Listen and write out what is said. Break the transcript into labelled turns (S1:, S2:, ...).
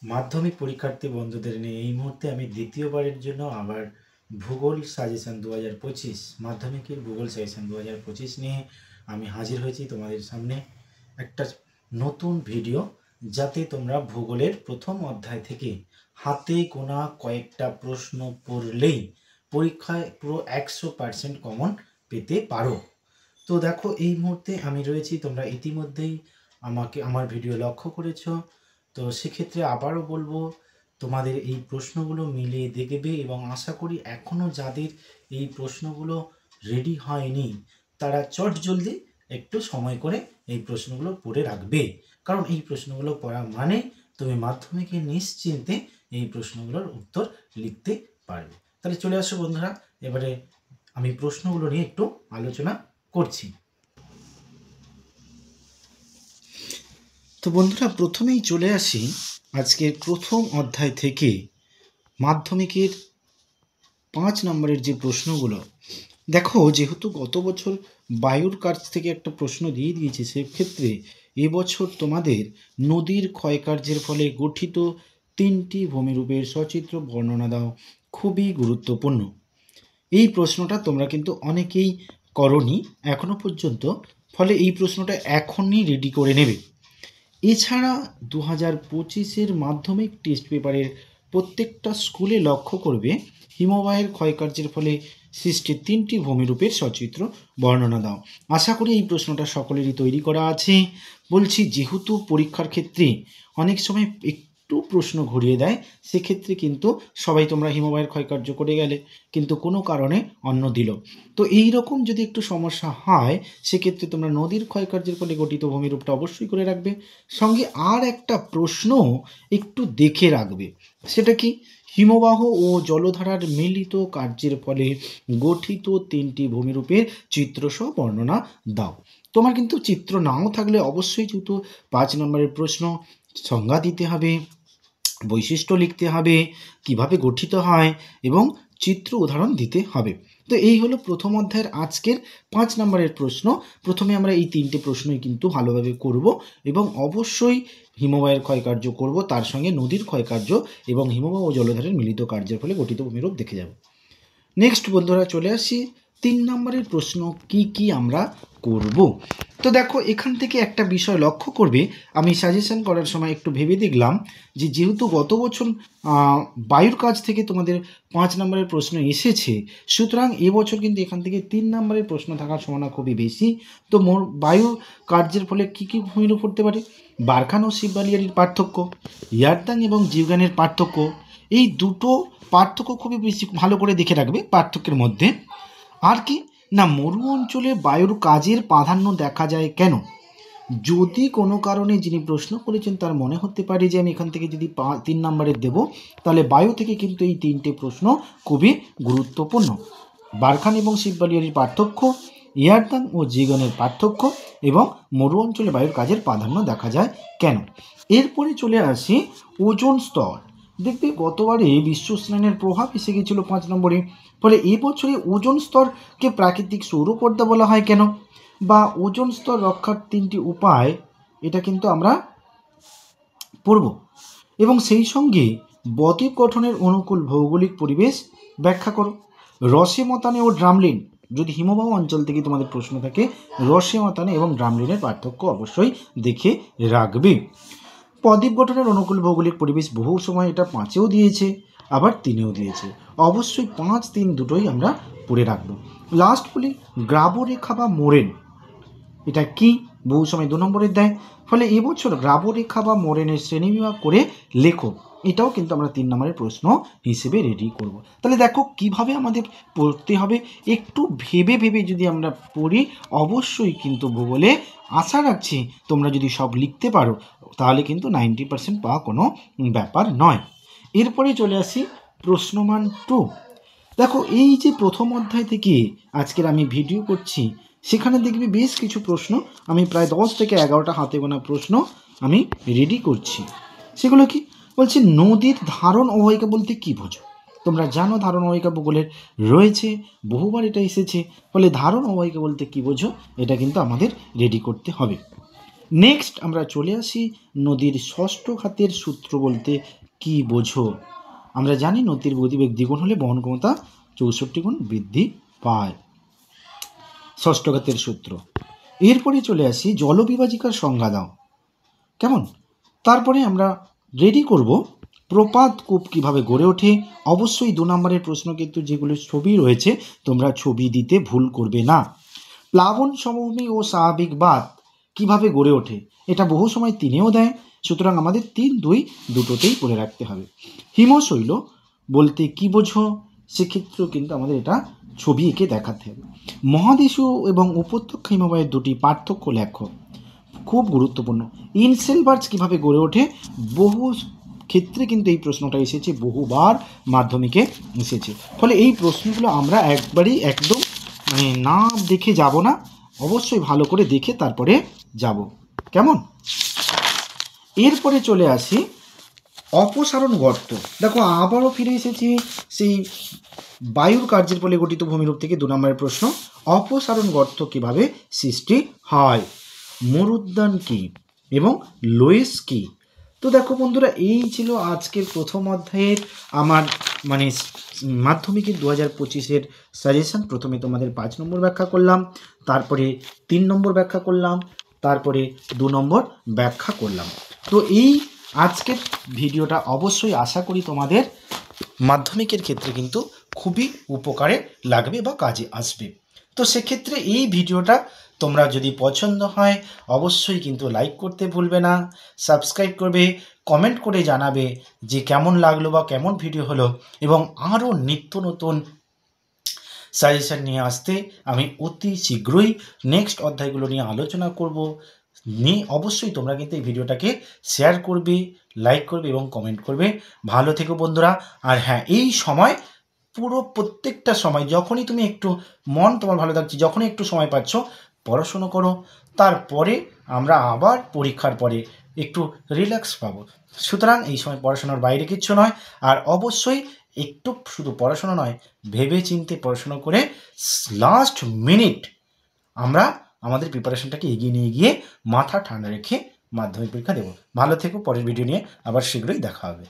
S1: মাধ্যমিক পরীক্ষার্থী বন্ধুদের নিয়ে এই মুহূর্তে আমি দ্বিতীয়বারের জন্য আবার ভূগোল সাজেশন 2025 মাধ্যমিকের ভূগোল সাজেশন 2025 নিয়ে আমি হাজির হয়েছি তোমাদের সামনে একটা নতুন ভিডিও, যাতে তোমরা ভূগোলের প্রথম অধ্যায় থেকে হাতে গোনা কয়েকটা প্রশ্ন পড়লেই পরীক্ষায় পুরো 100% কমন পেতে পারো। তো দেখো, এই মুহূর্তে আমি রয়েছি, তোমরা ইতিমধ্যেই আমার ভিডিও লক্ষ্য করেছো। তো সেক্ষেত্রে আবারও বলবো, তোমাদের এই প্রশ্নগুলো মিলিয়ে দেখবে এবং আশা করি এখনও যাদের এই প্রশ্নগুলো রেডি হয়নি তারা চটজলদি একটু সময় করে এই প্রশ্নগুলো পড়ে রাখবে, কারণ এই প্রশ্নগুলো পড়া মানে তুমি মাধ্যমিকে নিশ্চিন্তে এই প্রশ্নগুলোর উত্তর লিখতে পারবে। তাহলে চলে আসো বন্ধুরা, এবারে আমি প্রশ্নগুলো নিয়ে একটু আলোচনা করছি। তো বন্ধুরা, প্রথমেই চলে আসি আজকের প্রথম অধ্যায় থেকে মাধ্যমিকের 5 নম্বরের যে প্রশ্নগুলো। দেখো, যেহেতু গত বছর বায়ুর কাছ থেকে একটা প্রশ্ন দিয়ে দিয়েছে, সেক্ষেত্রে এবছর তোমাদের নদীর ক্ষয়কার্যের ফলে গঠিত 3টি ভূমিরূপের সচিত্র বর্ণনা দাও খুবই গুরুত্বপূর্ণ। এই প্রশ্নটা তোমরা কিন্তু অনেকেই করনি এখনো পর্যন্ত, ফলে এই প্রশ্নটা এখনই রেডি করে নেবে। এছাড়া 2025-এর মাধ্যমিক টেস্ট পেপারের প্রত্যেকটা স্কুলে লক্ষ্য করবে হিমবাহের ক্ষয়কার্যের ফলে সৃষ্টি 3টি ভূমিরূপের সচিত্র বর্ণনা দাও। আশা করি এই প্রশ্নটা সকলেরই তৈরি করা আছে। বলছি, যেহেতু পরীক্ষার ক্ষেত্রে অনেক সময় একটু প্রশ্ন ঘুরিয়ে দেয়, সেক্ষেত্রে কিন্তু সবাই তোমরা হিমবাহের ক্ষয়কার্য করে গেলে, কিন্তু কোনো কারণে অন্য দিল। তো এই রকম যদি একটু সমস্যা হয়, সেক্ষেত্রে তোমরা নদীর ক্ষয়কার্যের ফলে গঠিত ভূমিরূপটা অবশ্যই করে রাখবে। সঙ্গে আর একটা প্রশ্ন একটু দেখে রাখবে, সেটা কি? হিমবাহ ও জলধারার মিলিত কার্যের ফলে গঠিত 3টি ভূমিরূপের চিত্রসহ বর্ণনা দাও। তোমার কিন্তু চিত্র নাও থাকলে অবশ্যই যেহেতু 5 নম্বরের প্রশ্ন, সংজ্ঞা দিতে হবে, বৈশিষ্ট্য লিখতে হবে, কিভাবে গঠিত হয় এবং চিত্র উদাহরণ দিতে হবে। তো এই হলো প্রথম অধ্যায়ের আজকের 5 নম্বরের প্রশ্ন। প্রথমে আমরা এই 3টে প্রশ্নই কিন্তু ভালোভাবে করব এবং অবশ্যই হিমবাহের ক্ষয়কার্য করব, তার সঙ্গে নদীর ক্ষয়কার্য এবং হিমবাহ ও জলধারের মিলিত কার্যের ফলে গঠিত ভূমিরূপ দেখে যাব। নেক্সট বন্ধুরা, চলে আসি 3 নম্বরের প্রশ্ন কি আমরা করব। তো দেখো, এখান থেকে একটা বিষয় লক্ষ্য করবে, আমি সাজেশন করার সময় একটু ভেবে দেখলাম যে যেহেতু গত বছর বায়ুর কাজ থেকে তোমাদের 5 নম্বরের প্রশ্ন এসেছে, সুতরাং এবছর কিন্তু এখান থেকে 3 নম্বরের প্রশ্ন থাকার সম্ভাবনা খুবই বেশি। তো বায়ুর কার্যের ফলে কী কী ভূমিরূপ পড়তে পারে? বারখান ও শিববালিয়ারির পার্থক্য, ইয়ারদাং এবং জিউগানের পার্থক্য। এই দুটো পার্থক্য খুবই বেশি ভালো করে দেখে রাখবে পার্থক্যের মধ্যে। আর কি না, মরু অঞ্চলে বায়ুর কাজের প্রাধান্য দেখা যায় কেন? যদি কোনো কারণে যিনি প্রশ্ন করেছেন তার মনে হতে পারে যে আমি এখান থেকে যদি 3 নম্বরের দেব, তাহলে বায়ু থেকে কিন্তু এই 3টে প্রশ্ন খুবই গুরুত্বপূর্ণ। বারখান এবং শিববালিয়ারির পার্থক্য, ইয়ারদাং ও জিগনের পার্থক্য এবং মরু অঞ্চলে বায়ুর কাজের প্রাধান্য দেখা যায় কেন। এরপরে চলে আসি ওজোন স্তর। দেখবে গতবারে বিশ্ব উষ্ণায়নের প্রভাব এসে গেছিল 5 নম্বরে, ফলে এবছরে ওজোন স্তরকে প্রাকৃতিক সৌরপর্দা বলা হয় কেন, বা ওজোন স্তর রক্ষার 3টি উপায়, এটা কিন্তু আমরা পড়ব। এবং সেই সঙ্গে বদ্বীপ গঠনের অনুকূল ভৌগোলিক পরিবেশ ব্যাখ্যা করো। রসে মতানে ও ড্রামলিন, যদি হিমবাহ অঞ্চল থেকে তোমাদের প্রশ্ন থাকে, রসে মতানে এবং ড্রামলিনের পার্থক্য অবশ্যই দেখে রাখবে। বদ্বীপ গঠনের অনুকূল ভৌগোলিক পরিবেশ বহু সময় এটা 5-এও দিয়েছে, আবার 3-এও দিয়েছে। অবশ্যই 5, 3 দুটোই আমরা পড়ে রাখবো। লাস্ট বলি, গ্রাবরেখা বা মোরেন, এটা কি? বহু সময় 2 নম্বরের দেয়, ফলে এবছর গ্রাবরেখা বা মোরেনের শ্রেণীবিভাগ করে লেখো, এটাও কিন্তু আমরা 3 নম্বরের প্রশ্ন হিসেবে রেডি করব। তাহলে দেখো কিভাবে আমাদের পড়তে হবে, একটু ভেবে ভেবে যদি আমরা পড়ি, অবশ্যই কিন্তু ভূগোলে আশা রাখছি তোমরা যদি সব লিখতে পারো, তাহলে কিন্তু 90% পাওয়া কোনো ব্যাপার নয়। এরপরে চলে আসি প্রশ্নমান 2। দেখো, এই যে প্রথম অধ্যায় থেকে আজকের আমি ভিডিও করছি, সেখানে দেখবি বেশ কিছু প্রশ্ন, আমি প্রায় 10 থেকে 11টা হাতে গোনা প্রশ্ন আমি রেডি করছি। সেগুলো কি বলছে? নদীর ধারণ অববাহিকা বলতে কি বোঝো? তোমরা জানো ধারণ অববাহিকা ভূগোলের রয়েছে, বহুবার এটা এসেছে, ফলে ধারণ অববাহিকা বলতে কি বোঝো, এটা কিন্তু আমাদের রেডি করতে হবে। নেক্সট আমরা চলে আসি নদীর ষষ্ঠ ঘাতের সূত্র বলতে কি বোঝো। আমরা জানি নদীর গতিবেগ দ্বিগুণ হলে বহন ক্ষমতা 64 গুণ বৃদ্ধি পায়, ষষ্ঠ ঘাতের সূত্র। এরপরে চলে আসি জলবিভাজিকার সংজ্ঞা দাও, কেমন। তারপরে আমরা রেডি করব প্রপাত কূপ কীভাবে গড়ে ওঠে। অবশ্যই 2 নম্বরের প্রশ্ন কিন্তু যেগুলো ছবি রয়েছে তোমরা ছবি দিতে ভুল করবে না। প্লাবন সমভূমি ও স্বাভাবিক বাঁধ কীভাবে গড়ে ওঠে, এটা বহু সময় 3-এও দেয়, সুতরাং আমাদের 3-2 দুটোতেই পড়ে রাখতে হবে। হিমশৈল বলতে কি বোঝো, সেক্ষেত্রেও কিন্তু আমাদের এটা ছবি এঁকে দেখাতে হবে। মহাদেশীয় এবং উপত্যকা হিমবাহের দুটি পার্থক্য লেখো, খুব গুরুত্বপূর্ণ। ইনসেলবার্জ কীভাবে গড়ে ওঠে, বহু ক্ষেত্রে কিন্তু এই প্রশ্নটা এসেছে, বহুবার মাধ্যমিকে এসেছে। ফলে এই প্রশ্নগুলো আমরা একদম না দেখে যাব না, অবশ্যই ভালো করে দেখে তারপরে যাব, কেমন। এরপরে চলে আসি অপসারণ গর্ত। দেখো আবারও ফিরে এসেছি সেই বায়ুর কার্যের ফলে গঠিত ভূমিরূপ থেকে 2 নম্বরের প্রশ্ন। অপসারণ গর্ত কিভাবে সৃষ্টি হয়, মরুদ্যান কি এবং লোয়েস কি। তো দেখো বন্ধুরা, এই ছিল আজকের প্রথম অধ্যায়ের আমার মাধ্যমিকের 2025-এর সাজেশন। প্রথমে তোমাদের 5 নম্বর ব্যাখ্যা করলাম, তারপরে 3 নম্বর ব্যাখ্যা করলাম, তারপরে 2 নম্বর ব্যাখ্যা করলাম। তো এই আজকের ভিডিওটা অবশ্যই আশা করি তোমাদের মাধ্যমিকের ক্ষেত্রে কিন্তু খুবই উপকারে লাগবে বা কাজে আসবে। তো সেক্ষেত্রে এই ভিডিওটা তোমরা যদি পছন্দ হয় অবশ্যই কিন্তু লাইক করতে ভুলবে না, সাবস্ক্রাইব করবে, কমেন্ট করে জানাবে যে কেমন লাগলো বা কেমন ভিডিও হলো, এবং আরও নিত্য নতুন সাজেশন নিয়ে আসতে আমি অতি শীঘ্রই নেক্সট অধ্যায়গুলো নিয়ে আলোচনা করব। অবশ্যই তোমরা কিন্তু এই ভিডিওটাকে শেয়ার করবে, লাইক করবে এবং কমেন্ট করবে। ভালো থেকো বন্ধুরা। আর হ্যাঁ, এই সময় প্রত্যেকটা সময় যখনই তুমি একটু মন তোমার ভালো থাকছে, যখনই একটু সময় পাচ্ছ পড়াশুনো করো, তারপরে আমরা আবার পরীক্ষার পরে একটু রিল্যাক্স পাবো। সুতরাং এই সময় পড়াশোনার বাইরে কিচ্ছু নয়। আর অবশ্যই একটু শুধু পড়াশোনা নয়, ভেবে চিন্তে পড়াশোনা করে লাস্ট মিনিট আমরা আমাদের প্রিপারেশনটাকে এগিয়ে নিয়ে গিয়ে মাথা ঠান্ডা রেখে মাধ্যমিক পরীক্ষা দেবো। ভালো থেকো, পরের ভিডিও নিয়ে আবার শীঘ্রই দেখা হবে।